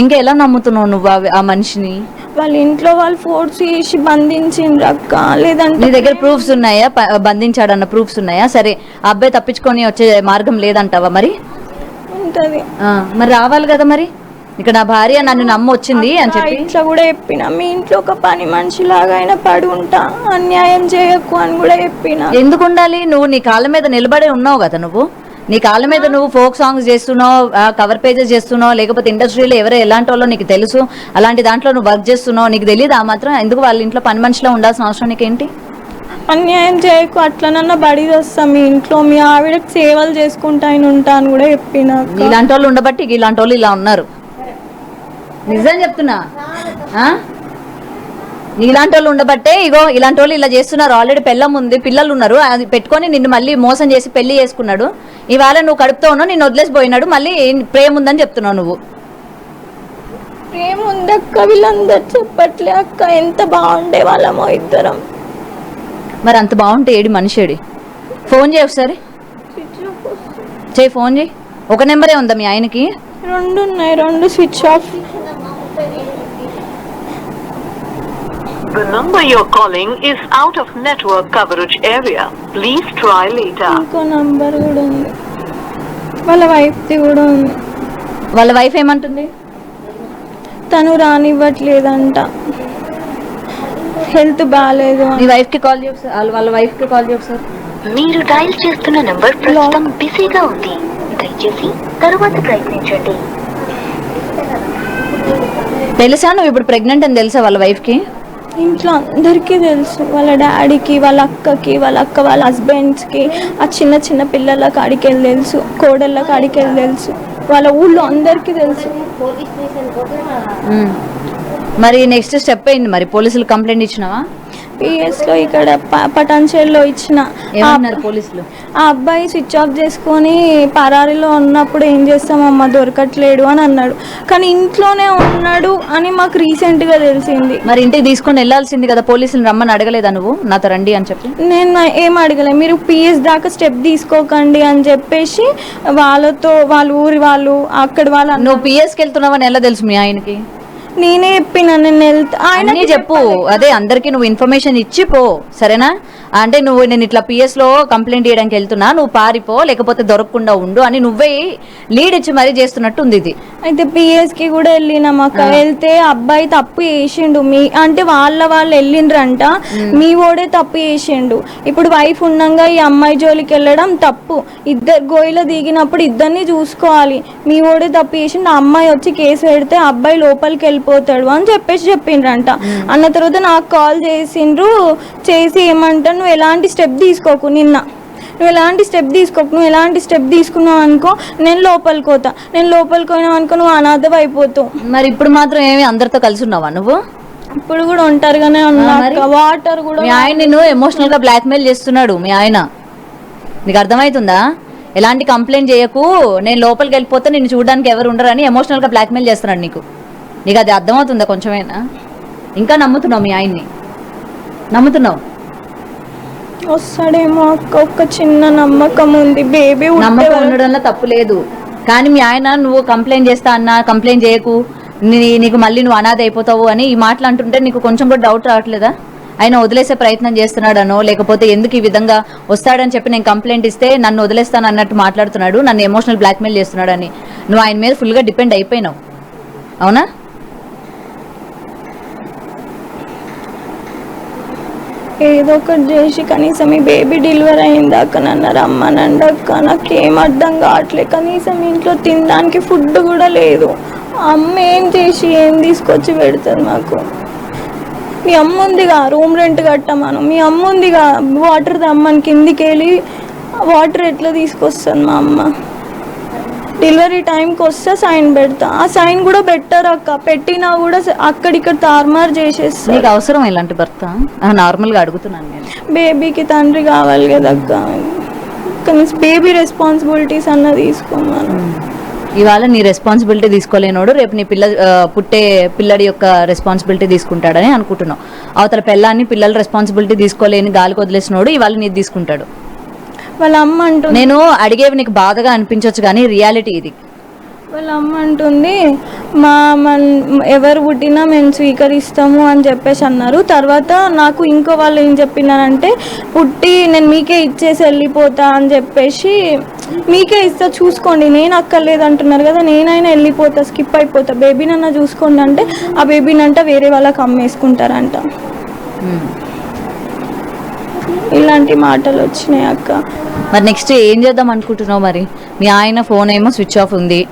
ఇంకా ఎలా నమ్ముతున్నావు నువ్వు ఆ మనిషిని? వాళ్ళ ఇంట్లో వాళ్ళు ఫోర్స్ చేసి బంధించిండ్రు అక్క. లేదంటే నీ దగ్గర ప్రూఫ్స్ ఉన్నాయా? బంధించాడన్న ప్రూఫ్స్ ఉన్నాయా? సరే, ఆ అబ్బాయి తప్పించుకొని వచ్చే మార్గం లేదంటావా మరి? ఉంటది. మరి రావాలి కదా మరి. ఇక్కడ నా భార్య నన్ను నమ్మ వచ్చింది అని చెప్పి ఇట్లా కూడా చెప్పిన, మీ ఇంట్లో ఒక పని మనిషిలాగా అయినా పడి ఉంటా, అన్యాయం చేయకు అని కూడా చెప్పిన. ఎందుకు ఉండాలి? నువ్వు నీ కాళ్ళ మీద నిలబడే ఉన్నావు కదా. నువ్వు నీ కాళ్ళ మీద నువ్వు ఫోక్ సాంగ్స్ చేస్తున్నావు, కవర్ పేజెస్ చేస్తున్నావు, లేకపోతే ఇండస్ట్రీలో ఎవరో ఎలాంటి వాళ్ళో నీకు తెలుసు, అలాంటి దాంట్లో నువ్వు వర్క్ చేస్తున్నావు, నీకు తెలియదు ఆ మాత్రం? ఎందుకు వాళ్ళ ఇంట్లో పని మనిషిలో ఉండాల్సిన అవసరం నీకేంటి? అన్యాయం చేయకు, అట్లనన్నా బడి వస్తాం, మీ ఇంట్లో మీ ఆవిడకి సేవలు చేసుకుంటా ఆయన ఉంటా అని కూడా చెప్పిన. ఇలాంటి వాళ్ళు ఉండబట్టి ఇలాంటి వాళ్ళు ఇలా ఉన్నారు. నిజం చెప్తున్నా, ఇలాంటి వాళ్ళు ఉండబట్టే ఇగో ఇలాంటి వాళ్ళు ఇలా చేస్తున్నారు. ఆల్రెడీ పెళ్ళం ఉంది, పిల్లలు ఉన్నారు, అది పెట్టుకొని నిన్ను మళ్ళీ మోసం చేసి పెళ్లి చేసుకున్నాడు. ఇవాళ నువ్వు కడుపుతో ఉన్నావు, నిన్ను వదిలేసిపోయినాడు, మళ్ళీ ప్రేమ ఉందని చెప్తున్నావు నువ్వు. ప్రేమ ఉందక్క, వీళ్ళందరూ చెప్పట్లే అక్క, ఎంత బాగుండే వాళ్ళమో ఇద్దరం. మరి అంత బాగుంటే ఏడి మనిషి ఏడి? ఫోన్ చేయి ఒకసారి, చేయి, ఫోన్ చేయి. ఒక నెంబరే ఉందా మీ ఆయనకి? రెండు ఉన్నాయి, రెండు switch off. The number you're calling is out of network coverage area. Please try later. ఇంకో నంబర్ కూడా ఉంది, వాళ్ళ వైఫ్ది కూడా ఉంది. వాళ్ళ వైఫ్ ఏమంటుంది? తను రానివ్వట్లేదంట, హెల్త్ బాగాలేదు. నీ వైఫ్ కి కాల్ చేయ, వాళ్ళ వైఫ్ కి కాల్ చేయ సార్. మీరు డయల్ చేస్తున్న నంబర్ ప్రస్తుతం బిజీగా ఉంది, దయచేసి తరువాత ప్రయత్నించండి. తెలుసా నువ్వు ఇప్పుడు ప్రెగ్నెంట్ అని తెలుసా వాళ్ళ వైఫ్ కి? ఇంట్లో అందరికీ తెలుసు, వాళ్ళ డాడీకి, వాళ్ళ అక్కకి, వాళ్ళ అక్క వాళ్ళ హస్బెండ్స్కి, ఆ చిన్న చిన్న పిల్లల కాడికి వెళ్ళి తెలుసు, కోడళ్ళ కాడికి వెళ్ళి తెలుసు, వాళ్ళ ఊళ్ళో అందరికీ తెలుసు. మరి నెక్స్ట్ స్టెప్ అయింది, మరి పోలీసులు కంప్లైంట్ ఇచ్చినావా? పిఎస్లో ఇక్కడ పటాన్చేరులో ఇచ్చిన. పోలీసులు ఆ అబ్బాయి స్విచ్ ఆఫ్ చేసుకొని పరారీలో ఉన్నప్పుడు ఏం చేస్తామమ్మా దొరకట్లేడు అని అన్నాడు, కానీ ఇంట్లోనే ఉన్నాడు అని మాకు రీసెంట్గా తెలిసింది. మరి ఇంటికి తీసుకొని వెళ్ళాల్సింది కదా, పోలీసులు రమ్మని అడగలేదా నువ్వు నాతో రండి అని చెప్పి? నేను ఏం అడగలేదు, మీరు పిఎస్ దాకా స్టెప్ తీసుకోకండి అని చెప్పేసి వాళ్ళతో, వాళ్ళ ఊరి వాళ్ళు అక్కడ వాళ్ళు. నువ్వు పిఎస్కి వెళ్తున్నావని ఎలా తెలుసు మీ ఆయనకి? నేనే చెప్పిన, నేను వెళ్తా ఆయన చెప్పు. అదే అందరికి నువ్వు ఇన్ఫర్మేషన్ ఇచ్చి పో, సరేనా? అంటే నువ్వు నేను ఇట్లా పిఎస్ లో కంప్లైంట్ చేయడానికి వెళ్తున్నా, నువ్వు పారిపో, లేకపోతే దొరకకుండా ఉండు అని నువ్వే లీడ్ ఇచ్చి మరీ చేస్తున్నట్టు ఉంది ఇది. అయితే పిఎస్ కి కూడా వెళ్ళినాం అక్క. వెళ్తే అబ్బాయి తప్పు చేసిండు, మీ అంటే వాళ్ళు వెళ్ళిండ్రంట, మీ ఓడే తప్పు చేసిండు. ఇప్పుడు వైఫ్ ఉండగా ఈ అమ్మాయి జోలికి వెళ్ళడం తప్పు, ఇద్దరు గోయిలో దిగినప్పుడు ఇద్దరిని చూసుకోవాలి. మీ ఓడే తప్పు చేసిండు, ఆ అమ్మాయి వచ్చి కేసు పెడితే అబ్బాయి లోపలికి వెళ్ళిపోతాడు అని చెప్పేసి చెప్పిండ్రంట. అన్న తర్వాత నాకు కాల్ చేసిండ్రు, చేసి ఏమంటారు, నువ్వు ఎలాంటి స్టెప్ తీసుకోకు, నువ్వు ఎలాంటి స్టెప్ తీసుకున్నావు అనుకో నేను లోపలికి పోతా, నేను లోపలికి పోయినావు అనుకో నువ్వు అనాథం అయిపోతావు. మరి ఇప్పుడు మాత్రం ఏమి అందరితో కలిసి ఉన్నావా నువ్వు? ఇప్పుడు కూడా ఒంటరిగానే ఉన్నా, వాటర్ కూడా. మీ ఆయన నిన్ను ఎమోషనల్ గా బ్లాక్ మెయిల్ చేస్తున్నాడు మీ ఆయన, నీకు అర్థమవుతుందా? ఎలాంటి కంప్లైంట్ చేయకు, నేను లోపలికి వెళ్ళిపోతే నిన్ను చూడడానికి ఎవరు ఉండరని ఎమోషనల్ గా బ్లాక్ మెయిల్ చేస్తున్నాడు నీకు. నీకు అది అర్థమవుతుందా కొంచెమైనా? ఇంకా నమ్ముతున్నావు మీ ఆయన్ని? నమ్ముతున్నావు? వస్తాడేమో అక్క, ఒక చిన్న నమ్మకం ఉంది. బేబీ నమ్మకం ఉండడంలో తప్పు లేదు, కానీ మీ ఆయన నువ్వు కంప్లైంట్ చేస్తా అన్నా, కంప్లైంట్ చేయకు, నీకు మళ్ళీ నువ్వు అనాథ అయిపోతావు అని ఈ మాటలు అంటుంటే నీకు కొంచెం కూడా డౌట్ రావట్లేదా? ఆయన వదిలేసే ప్రయత్నం చేస్తున్నాడనో, లేకపోతే ఎందుకు ఈ విధంగా వస్తాడని చెప్పి నేను కంప్లైంట్ ఇస్తే నన్ను వదిలేస్తాను అన్నట్టు మాట్లాడుతున్నాడు, నన్ను ఎమోషనల్ బ్లాక్మెయిల్ చేస్తున్నాడని నువ్వు ఆయన మీద ఫుల్గా డిపెండ్ అయిపోయినావు, అవునా? ఏదో ఒకటి చేసి కనీసం ఈ బేబీ డెలివరీ అయిందాక నన్ను రమ్మనండి అక్క, నాకేం అర్థం కావట్లేదు. కనీసం ఇంట్లో తినడానికి ఫుడ్ కూడా లేదు. అమ్మ ఏం చేసి ఏం తీసుకొచ్చి పెడుతుంది మాకు? మీ అమ్మ ఉందిగా, రూమ్ రెంట్ కట్టమాను, మీ అమ్మ ఉందిగా, వాటర్ తెమ్మని కిందికి వెళ్ళి వాటర్ ఎట్లా తీసుకొస్తుంది మా అమ్మ? డెలివరీ టైంకి వస్తే సైన్ పెడతా, ఆ సైన్ కూడా బెటర్ అక్క, పెట్టినా కూడా అక్కడిక్కడ తారుమారు చేసేస్తా. నీకు అవసరం ఇలాంటి భర్త? నార్మల్గా అడుగుతున్నాను నేను. బేబీకి తండ్రి కావాలి కదా అక్క, కనీసం బేబీ రెస్పాన్సిబిలిటీస్ అన్న తీసుకోమను. ఇవాళ నీ రెస్పాన్సిబిలిటీ తీసుకోలేనోడు రేపు నీ పుట్టే పిల్లడి యొక్క రెస్పాన్సిబిలిటీ తీసుకుంటాడని అనుకుంటున్నావు. అవతల పిల్లాన్ని పిల్లల రెస్పాన్సిబిలిటీ తీసుకోలేని గాలికి వదిలేసినోడు ఇవాళ నీది తీసుకుంటాడు. వాళ్ళ అమ్మ అంటుంది, నేను అడిగేవి నీకు బాధగా అనిపించవచ్చు కానీ రియాలిటీ ఇది. వాళ్ళ అమ్మ అంటుంది ఎవరు పుట్టినా మేము స్వీకరిస్తాము అని చెప్పేసి అన్నారు. తర్వాత నాకు ఇంకో వాళ్ళు ఏం చెప్పినారంటే పుట్టి నేను మీకే ఇచ్చేసి వెళ్ళిపోతా అని చెప్పేసి, మీకే ఇస్తా చూసుకోండి, నేను అక్కర్లేదు అంటున్నారు కదా, నేనైనా వెళ్ళిపోతా, స్కిప్ అయిపోతా, బేబీనన్నా చూసుకోండి అంటే ఆ బేబీనంట వేరే వాళ్ళకి అమ్మేసుకుంటారంట. ఇలాంటి మాటలు వచ్చినాయి అక్క. మరి నెక్స్ట్ ఏం చేద్దాం అనుకుంటున్నావు? మరి మీ ఆయన ఫోన్ ఏమో స్విచ్ ఆఫ్ ఉంది,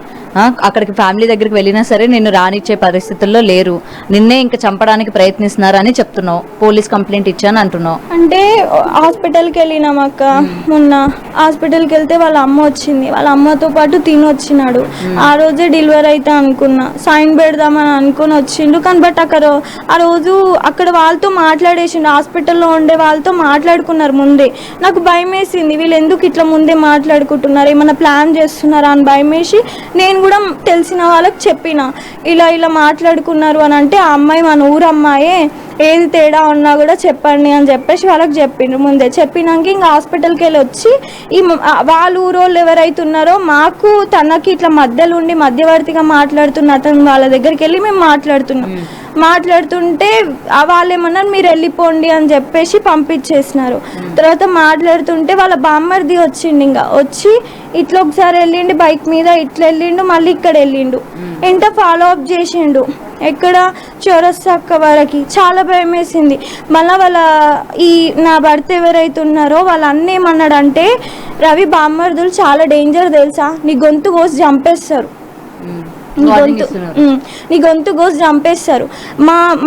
అక్కడికి ఫ్యామిలీ దగ్గరికి వెళ్ళినా సరే నిన్ను రానిచ్చే పరిస్థితుల్లో లేరు, నిన్నే ఇంకా చంపడానికి ప్రయత్నిస్తున్నారని చెప్తున్నావు, పోలీస్ కంప్లైంట్ ఇచ్చాను అంటున్నావు. అంటే హాస్పిటల్కి వెళ్ళినాం అక్క. మొన్న హాస్పిటల్కి వెళ్తే వాళ్ళ అమ్మ వచ్చింది, వాళ్ళ అమ్మతో పాటు తిని వచ్చినాడు. ఆ రోజే డెలివరీ అయితే అనుకున్నా, సైన్ పెడదామని అనుకుని వచ్చిండు. కానీ బట్ ఆ రోజు అక్కడ వాళ్ళతో మాట్లాడేసిండు, హాస్పిటల్లో ఉండే వాళ్ళతో మాట్లాడుకున్నారు ముందే. నాకు భయం వేసింది, వీళ్ళు ఎందుకు ఇట్లా ముందే మాట్లాడుకుంటున్నారు, ఏమన్నా ప్లాన్ చేస్తున్నారా అని భయం వేసి నేను కూడా తెలిసిన వాళ్ళకి చెప్పిన, ఇలా మాట్లాడుకున్నారు అని. అంటే ఆ అమ్మాయి మన ఊరు అమ్మాయే, ఏది తేడా ఉన్నా కూడా చెప్పండి అని చెప్పేసి వాళ్ళకి చెప్పిండ్రు ముందే. చెప్పినాక ఇంకా హాస్పిటల్కి వెళ్ళి వచ్చి వాళ్ళ ఊరోళ్ళు ఎవరైతే ఉన్నారో మాకు తనకి ఇట్లా మధ్యలో ఉండి మధ్యవర్తిగా మాట్లాడుతున్న అతను వాళ్ళ దగ్గరికి వెళ్ళి మేము మాట్లాడుతుంటే వాళ్ళు ఏమన్నారు మీరు వెళ్ళిపోండి అని చెప్పేసి పంపించేసినారు. తర్వాత మాట్లాడుతుంటే వాళ్ళ బామ్మర్ది వచ్చిండు, ఇంకా వచ్చి ఇట్లా ఒకసారి వెళ్ళిండు బైక్ మీద, ఇట్లా వెళ్ళిండు, మళ్ళీ ఇక్కడ వెళ్ళిండు, ఎంత ఫాలో అప్ చేసిండు, ఎక్కడ చౌరస్తా వరకు. చాలా భయం వేసింది. మళ్ళీ నా భర్త ఎవరైతే ఉన్నారో వాళ్ళ అన్న ఏమన్నాడంటే, రవి బామ్మర్దులు చాలా డేంజర్ తెలుసా, నీ గొంతు కోసి చంపేస్తారు, నీ గొంతు కోసి చంపేస్తారు.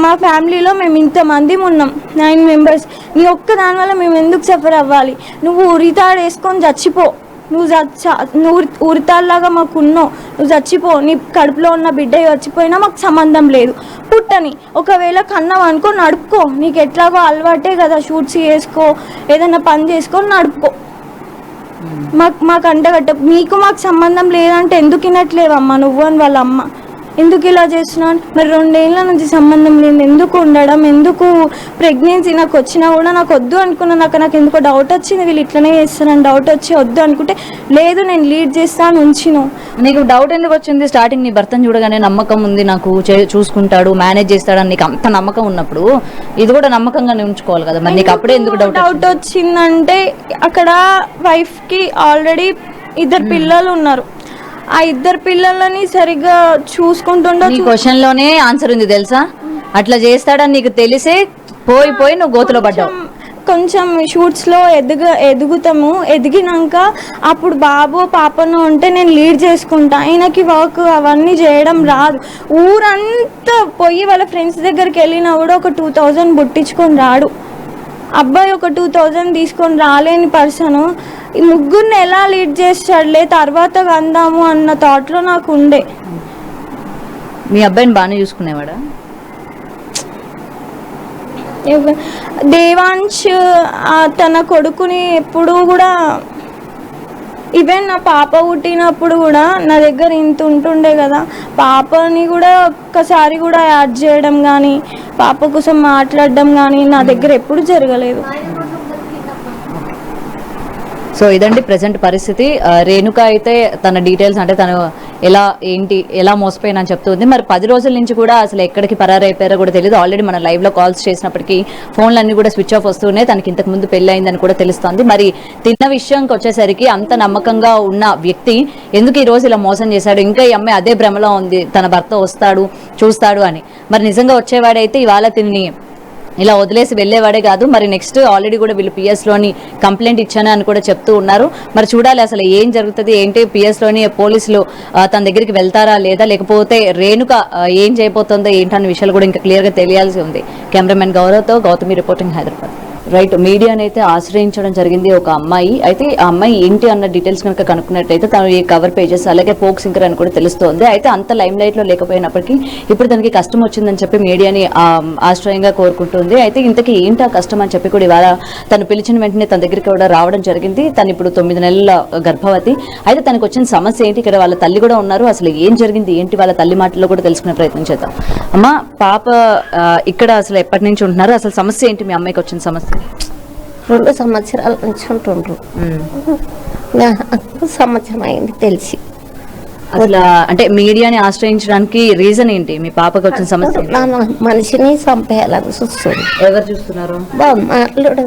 మా ఫ్యామిలీలో మేము ఇంతమంది ఉన్నాం, 9 members. నీ ఒక్క దాని వల్ల మేము ఎందుకు సఫర్ అవ్వాలి, నువ్వు ఉరితాడు వేసుకొని చచ్చిపో, నువ్వు ఉరితాల్లాగా మాకు ఉన్నావు, నువ్వు చచ్చిపో, నీ కడుపులో ఉన్న బిడ్డ చచ్చిపోయినా మాకు సంబంధం లేదు, పుట్టని, ఒకవేళ కన్నావు అనుకో నడుపుకో, నీకు ఎట్లాగో అలవాటే కదా, షూట్స్ చేసుకో, ఏదైనా పని చేసుకొని నడుపుకో, మాకు అంటగట్ట, మాకు సంబంధం లేదంటే ఎందుకు వినట్లేవమ్మా నువ్వు అని వాళ్ళ అమ్మ. ఎందుకు ఇలా చేస్తున్నాను, మరి 2 ఏళ్ళ నుంచి సంబంధం లేదు, ఎందుకు ఉండడం, ఎందుకు ప్రెగ్నెన్సీ నాకు వచ్చినా కూడా నాకు వద్దు అనుకున్నా, నాకు ఎందుకో డౌట్ వచ్చింది, వీళ్ళు ఇట్లనే చేస్తానని డౌట్ వచ్చి వద్దు అనుకుంటే, లేదు నేను లీడ్ చేస్తాను ఉంచిను. నీకు డౌట్ ఎందుకు వచ్చింది? స్టార్టింగ్ నీ భర్తను చూడగానే నమ్మకం ఉంది, నాకు చూసుకుంటాడు, మేనేజ్ చేస్తాడని నీకు అంత నమ్మకం ఉన్నప్పుడు ఇది కూడా నమ్మకంగానే ఉంచుకోవాలి కదా, మరి నీకు అప్పుడే ఎందుకు డౌట్ వచ్చిందంటే, అక్కడ వైఫ్ కి ఆల్రెడీ 2 పిల్లలు ఉన్నారు, ఆ 2 పిల్లలని సరిగ్గా చూసుకుంటుండో. క్వశ్చన్ లోనే ఆన్సర్ ఉంది తెలుసా, అట్లా చేస్తాడని నీకు తెలిసే పోయి నువ్వు గోతులో పడ్డావు. కొంచెం షూట్స్లో ఎదుగుతాము, ఎదిగినాక అప్పుడు బాబు పాపను ఉంటే నేను లీడ్ చేసుకుంటా, ఆయనకి వర్క్ అవన్నీ చేయడం రాదు. ఊరంతా పోయి వాళ్ళ ఫ్రెండ్స్ దగ్గరికి వెళ్ళినా కూడా ఒక 2000 బుట్టించుకొని రాడు. అబ్బాయి ఒక 2000 తీసుకొని రాలేని పర్సన్ ఈ 3 ఎలా లీడ్ చేస్తాడులే, తర్వాత అందాము అన్న థాట్లో నాకు ఉండే. మీ అబ్బాయిని బాగానే చూసుకునేవాడా? దేవాంశ్ తన కొడుకుని ఎప్పుడు కూడా, ఈవెన్ నా పాప పుట్టినప్పుడు కూడా నా దగ్గర ఇంత ఉంటుండే కదా, పాపని కూడా ఒక్కసారి కూడా యాడ్ చేయడం కానీ, పాప కోసం మాట్లాడడం కానీ నా దగ్గర ఎప్పుడు జరగలేదు. సో ఇదండి ప్రజెంట్ పరిస్థితి. రేణుక అయితే తన డీటెయిల్స్ అంటే తను ఎలా మోసపోయినా అని చెప్తుంది. మరి 10 రోజుల నుంచి కూడా అసలు ఎక్కడికి పరారైపోయారో కూడా తెలియదు. ఆల్రెడీ మన లైవ్లో కాల్స్ చేసినప్పటికీ ఫోన్లన్నీ కూడా స్విచ్ ఆఫ్ వస్తున్నాయి. తనకి ఇంతకు ముందు పెళ్లి అయిందని కూడా తెలుస్తోంది. మరి తిన్న విషయంకి వచ్చేసరికి అంత నమ్మకంగా ఉన్న వ్యక్తి ఎందుకు ఈ రోజు ఇలా మోసం చేశాడు? ఇంకా ఈ అమ్మాయి అదే భ్రమలో ఉంది, తన భర్త వస్తాడు చూస్తాడు అని. మరి నిజంగా వచ్చేవాడైతే ఇవాళ తిని ఇలా వదిలేసి వెళ్ళేవాడే కాదు. మరి నెక్స్ట్ ఆల్రెడీ కూడా వీళ్ళు పిఎస్లోని కంప్లైంట్ ఇచ్చాను అని కూడా చెప్తూ ఉన్నారు. మరి చూడాలి అసలు ఏం జరుగుతుంది ఏంటి, పిఎస్లోని పోలీసులు తన దగ్గరికి వెళ్తారా లేదా, లేకపోతే రేణుక ఏం చేయబోతుందో ఏంటన్న విషయాలు కూడా ఇంకా క్లియర్గా తెలియాల్సి ఉంది. కెమెరామెన్ గౌరవ్తో గౌతమి, రిపోర్టింగ్, హైదరాబాద్. రైట్, మీడియాని అయితే ఆశ్రయించడం జరిగింది ఒక అమ్మాయి. అయితే ఆ అమ్మాయి ఏంటి అన్న డీటెయిల్స్ కనుక కనుక్కున్నట్టయితే తను ఈ కవర్ పేజెస్ అలాగే ఫోక్ సింగర్ అని కూడా తెలుస్తోంది. అయితే అంత లైమ్ లైట్ లో లేకపోయినప్పటికీ ఇప్పుడు తనకి కష్టం వచ్చిందని చెప్పి మీడియాని ఆశ్రయంగా కోరుకుంటుంది. అయితే ఇంతకీ ఏంటి ఆ కష్టం అని చెప్పి కూడా ఇవాళ తను పిలిచిన వెంటనే తన దగ్గరికి కూడా రావడం జరిగింది. తను ఇప్పుడు 9 నెలల గర్భవతి. అయితే తనకు వచ్చిన సమస్య ఏంటి, ఇక్కడ వాళ్ళ తల్లి కూడా ఉన్నారు, అసలు ఏం జరిగింది ఏంటి వాళ్ళ తల్లి మాటల్లో కూడా తెలుసుకునే ప్రయత్నం చేద్దాం. అమ్మ, పాప ఇక్కడ అసలు ఎప్పటి నుంచి ఉంటున్నారు, అసలు సమస్య ఏంటి, మీ అమ్మాయికి వచ్చిన సమస్య? 2 సంవత్సరాల నుంచి ఉంటుండ్రు. సంవత్సరం అయింది తెలిసి. అసలు అంటే మీడియాని ఆశ్రయించడానికి రీజన్ ఏంటి? మీ పాపకు వచ్చిన సమస్య ఏంటి? నా మనిషిని చంపేయాలని చూస్తుంది. ఎవరు చూస్తున్నారు? మాట్లాడు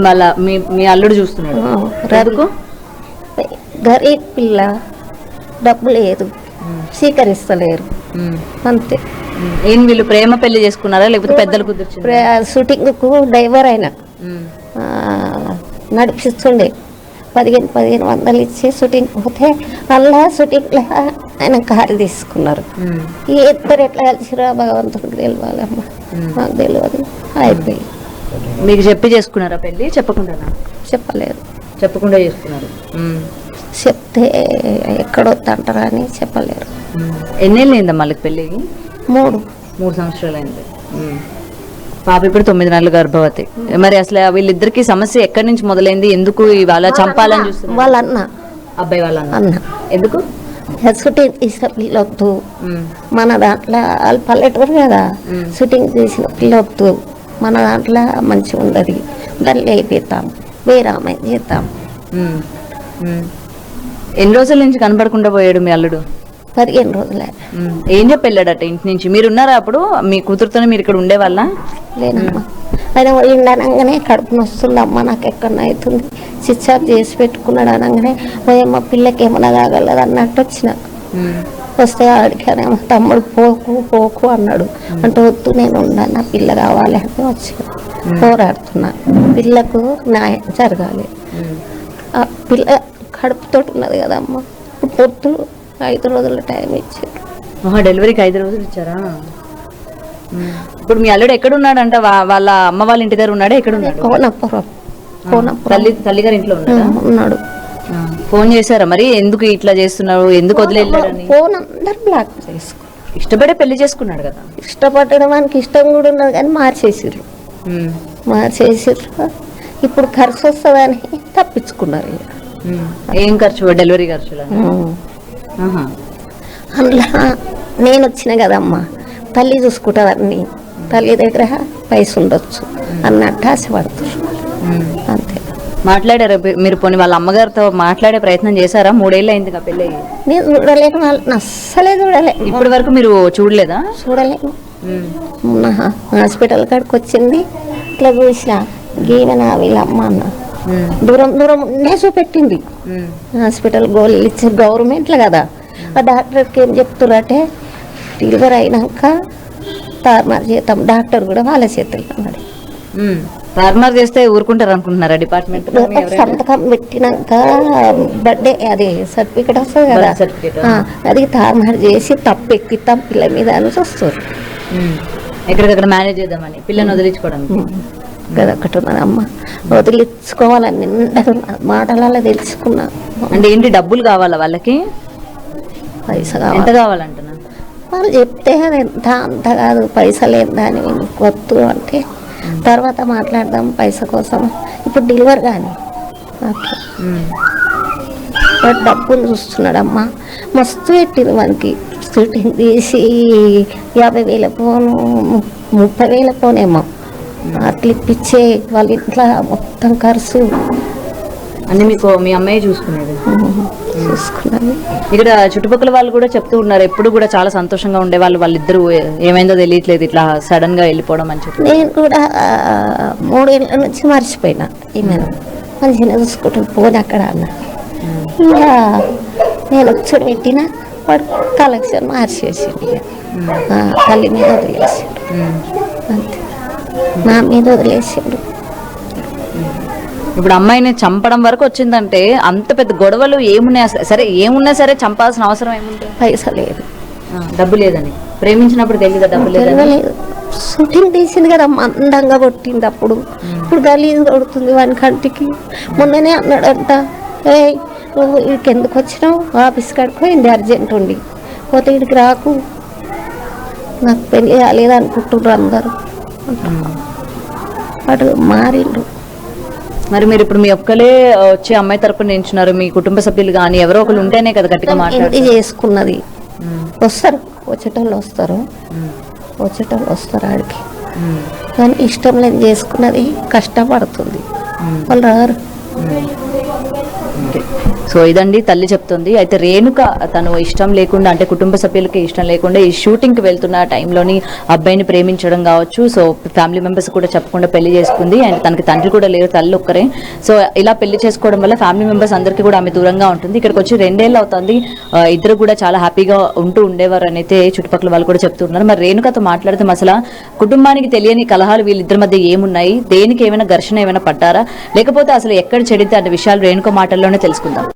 వాళ్ళ మీ అల్లుడు చూస్తున్నాడు. ఎందుకు? గరీబ్ పిల్ల, డబ్బు లేదు, స్వీకరిస్తలేరు అంతే. ఏం వీళ్ళు ప్రేమ పెళ్లి చేసుకున్నారా లేకపోతే పెద్దలు కుదిర్చారు? షూటింగ్ కు డ్రైవర్ అయినా నడిపిస్తుండే 1500 ఇచ్చి షూటింగ్ పోతే అలా షూటింగ్ ఆయన కారు తీసుకున్నారు. ఈ ఇద్దరు ఎట్లా కలిసిరా భగవంతుడికి తెలియాలమ్మా, నాకు తెలియదు. అయిపోయి మీకు చెప్పి చేసుకున్నారా పెళ్లి? చెప్పకుండా చెప్పలేదు, చెప్పకుండా చేసుకున్నారు. చెప్తే ఎక్కడొద్దంటారా అని చెప్పలేరు. ఎన్నేళ్ళు అయిందమ్మా వాళ్ళకి పెళ్ళికి? 3 సంవత్సరాలు అయింది. పాప ఇప్పుడు 9 నెలలు గర్భవతి. మరి అసలు వీళ్ళిద్దరికి సమస్య ఎక్కడి నుంచి మొదలైంది? ఎందుకు ఇవాళ చంపాలని చూస్తున్నారు? వాళ్ళ అన్న, అబ్బాయి వాళ్ళ అన్న ఎందుకు? షూటింగ్ తీసిన పిల్లొద్దు, మన దాంట్లో వాళ్ళు పల్లెటూరు కదా, షూటింగ్ తీసిన పిల్లొద్దు, మన దాంట్లో మంచిగా ఉండదు, దాన్ని అయిపోతాం, వేరే అమ్మాయి చేద్దాం. ఎన్ని రోజుల నుంచి కనపడకుండా పోయాడు మీ అల్లుడు? 15 రోజులే. ఏం చెప్పి వెళ్ళాడట ఇంటి నుంచి? మీరు ఉన్నారా అప్పుడు? మీ కూతురుతోనే మీరు ఇక్కడ ఉండేవాళ్ళ? లేనమ్మా, ఆయన పోయిండనగానే కడుపు నొస్తుందమ్మా, నాకు ఎక్కడ అవుతుంది, స్విచ్ ఆఫ్ చేసి పెట్టుకున్నాడు అనగానే పోయమ్మ పిల్లకి ఏమన్నా కాగలదు అన్నట్టు వచ్చిన. వస్తే అడిగానేమో తమ్ముడు పోకు అన్నాడు. అంటే వద్దు నేను ఉన్నాను, నా పిల్ల కావాలి అని వచ్చిన. పోరాడుతున్నా, పిల్లకు న్యాయం జరగాలి. ఆ పిల్ల కడుపుతో ఉన్నది కదమ్మా, పొద్దులు 5 రోజుల టైం ఇచ్చారు. డెలివరీకి 5 రోజులు ఇచ్చారా? ఇప్పుడు మీ అల్లుడు ఎక్కడున్నాడంట? వాళ్ళ అమ్మ వాళ్ళ ఇంటి దగ్గర ఉన్నాడా? ఎక్కడున్నాడు? తల్లి గారి ఇంట్లో ఉన్నాడు. ఫోన్ చేశారా మరి? ఎందుకు ఇట్లా చేస్తున్నావు, ఎందుకు వదిలేళ్ళని? ఫోన్ అందరు బ్లాక్ చేసుకో. ఇష్టపడే పెళ్లి చేసుకున్నాడు కదా. ఇష్టపడడానికి ఇష్టం కూడా ఉన్నది కానీ మార్చేసిర్రు. ఇప్పుడు ఖర్చు వస్తుందని తప్పించుకున్నారు. ఏం ఖర్చు? డెలివరీ ఖర్చులు? అందులో నేను వచ్చిన కదమ్మా, తల్లి చూసుకుంటుందని, తల్లి దగ్గర పైస ఉండొచ్చు అన్నట్టు ఆశపడుతున్నారు అంతే. మాట్లాడారా మీరు? పోనీ వాళ్ళ అమ్మగారితో మాట్లాడే ప్రయత్నం చేశారా? 3 ఏళ్ళు అయింది పెళ్ళి. నేను చూడలేను, వాళ్ళని అస్సలే చూడలేను. ఇప్పటి వరకు మీరు చూడలేదా? చూడలేను. హాస్పిటల్ కాడికి వచ్చింది, ఇట్లా చూసిన గీవెన వీళ్ళ అమ్మ అన్న దూరం ఉండే చూపెట్టింది. హాస్పిటల్ గోళీలు ఇచ్చి గవర్నమెంట్లో కదా, ఆ డాక్టర్కి ఏం చెప్తున్నారంటే డెలివరీ అయినాక తారుమారు చేద్దాం, డాక్టర్ కూడా వాళ్ళ చేతులు అన్నాడు. తారుమారు చేస్తే ఊరుకుంటారు అనుకుంటున్నారా డిపార్ట్మెంట్? సంతకం పెట్టినాక బర్త్డే అది సర్టిఫికెట్ వస్తుంది కదా, అది తారుమారు చేసి తప్పు ఎక్కిస్తాం పిల్ల మీద అని చూస్తారు. ఎక్కడికక్కడ మేనేజ్ చేద్దామని పిల్లని వదిలించుకోవడానికి అదొకటి ఉన్నదమ్మ, వదిలించుకోవాలని నిండా మాటలలో తెలుసుకున్నా. అంటే ఏంటి, డబ్బులు కావాలా వాళ్ళకి? పైసా ఎంత కావాలంటున్నా? వాళ్ళు చెప్తే అది ఎంత అంత కాదు, పైసలు ఏందా అని వద్దు అంటే తర్వాత మాట్లాడదాం పైసా కోసం, ఇప్పుడు డెలివరీ కానీ అట్లా డబ్బులు చూస్తున్నాడమ్మా. మస్తు పెట్టింది మనకి, షూటింగ్ తీసి 50,000 ఫోను 30,000 ఫోనేమో అట్లా ఇప్పించే వాళ్ళ ఇంట్లో మొత్తం ఖర్చు అన్ని మీకు మీ అమ్మాయి చూసుకునేది? చూసుకున్నాను. ఇక్కడ చుట్టుపక్కల వాళ్ళు కూడా చెప్తూ ఉన్నారు, ఎప్పుడు కూడా చాలా సంతోషంగా ఉండేవాళ్ళు, వాళ్ళిద్దరు ఏమైందో తెలియట్లేదు ఇట్లా సడన్ గా వెళ్ళిపోవడం అని చెప్పి. నేను కూడా 3 ఏళ్ళ నుంచి మర్చిపోయినా, ఈమెను మంచిగా చూసుకుంటాను పోనీ అక్కడ అన్న. ఇంకా నేను వచ్చి పెట్టిన వాడు కలెక్షన్ మార్చేసిండు, తల్లి మీద వదిలేసిండు అంతే, నా మీద వదిలేసిండు. ఇప్పుడు అమ్మాయిని చంపడం వరకు వచ్చిందంటే అంత పెద్ద గొడవలు ఏమున్నాయి? సరే ఏమున్నా సరే చంపాల్సిన అవసరం ఏముంటుంది? పైసా లేదు, డబ్బు లేదని. ప్రేమించినప్పుడు తెలియదు డబ్బు లేదు. షూటింగ్ తీసింది కదా అందంగా కొట్టింది అప్పుడు, ఇప్పుడు గలీజ్ కొడుతుంది వాని కంటికి. మొన్ననే అన్నాడంట, ఏ నువ్వు ఇక్కడికి ఎందుకు వచ్చినావు, ఆఫీస్ కాడికి పోయింది అర్జెంట్ ఉండి, పోతే ఇక్కడికి రాకు, నాకు పెళ్లి కాలేదు అనుకుంటున్నారు అందరూ. అటు మారిండు. మరి మీరు ఇప్పుడు మీ ఒక్కలే వచ్చి అమ్మాయి తరపున నించున్నారు, మీ కుటుంబ సభ్యులు కానీ ఎవరో ఒకరు ఉంటేనే కదా గట్టిగా మాట్లాడి చేసుకున్నది. వస్తారు వచ్చేటోళ్ళు వస్తారు, ఆడికి, కానీ ఇష్టం లేని చేసుకున్నది కష్టపడుతుంది, వాళ్ళు రారు. సో సో ఇదండి తల్లి చెప్తుంది. అయితే రేణుక తను ఇష్టం లేకుండా, అంటే కుటుంబ సభ్యులకి ఇష్టం లేకుండా ఈ షూటింగ్కి వెళ్తున్న టైంలోని అబ్బాయిని ప్రేమించడం కావచ్చు, సో ఫ్యామిలీ మెంబర్స్ కూడా చెప్పకుండా పెళ్లి చేసుకుంది. అండ్ తనకి తండ్రి కూడా లేరు, తల్లి ఒక్కరే. సో ఇలా పెళ్లి చేసుకోవడం వల్ల ఫ్యామిలీ మెంబర్స్ అందరికీ కూడా ఆమె దూరంగా ఉంటుంది. ఇక్కడికి వచ్చి 2 ఏళ్ళు అవుతుంది. ఇద్దరు కూడా చాలా హ్యాపీగా ఉంటూ ఉండేవారు అని అయితే చుట్టుపక్కల వాళ్ళు కూడా చెప్తున్నారు. మరి రేణుకతో మాట్లాడితే అసలు కుటుంబానికి తెలియని కలహాలు వీళ్ళిద్దరి మధ్య ఏమున్నాయి, దేనికి ఏమైనా ఘర్షణ ఏమైనా పడ్డారా, లేకపోతే అసలు ఎక్కడ చెడితే అనే విషయాలు రేణుక మాటల్లోనే తెలుసుకుందాం.